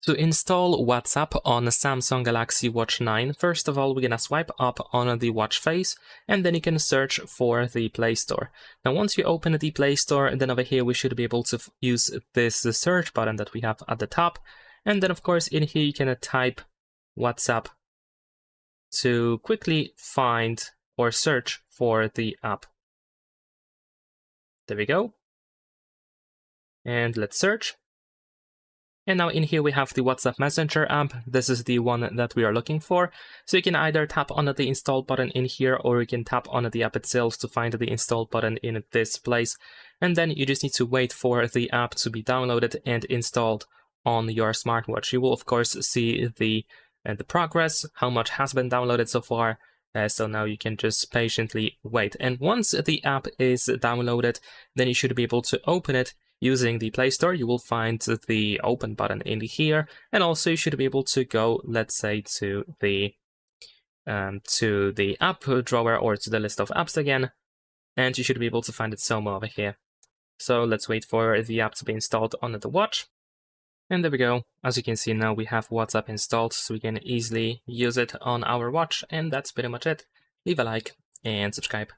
To install WhatsApp on the Samsung Galaxy Watch 9, first of all, we're gonna swipe up on the watch face, and then you can search for the Play Store. Now, once you open the Play Store, then over here we should be able to use this search button that we have at the top, and then of course in here you can type WhatsApp to quickly find or search for the app. There we go. And let's search. And now in here we have the WhatsApp Messenger app. This is the one that we are looking for. So you can either tap on the install button in here, or you can tap on the app itself to find the install button in this place. And then you just need to wait for the app to be downloaded and installed on your smartwatch. You will of course see the progress, how much has been downloaded so far. So now you can just patiently wait. And once the app is downloaded, then you should be able to open it. Using the Play Store, you will find the open button in here, and also you should be able to go, let's say, to the app drawer or to the list of apps again, and you should be able to find it somewhere over here. So let's wait for the app to be installed on the watch, and there we go. As you can see now, we have WhatsApp installed, so we can easily use it on our watch, and that's pretty much it. Leave a like and subscribe.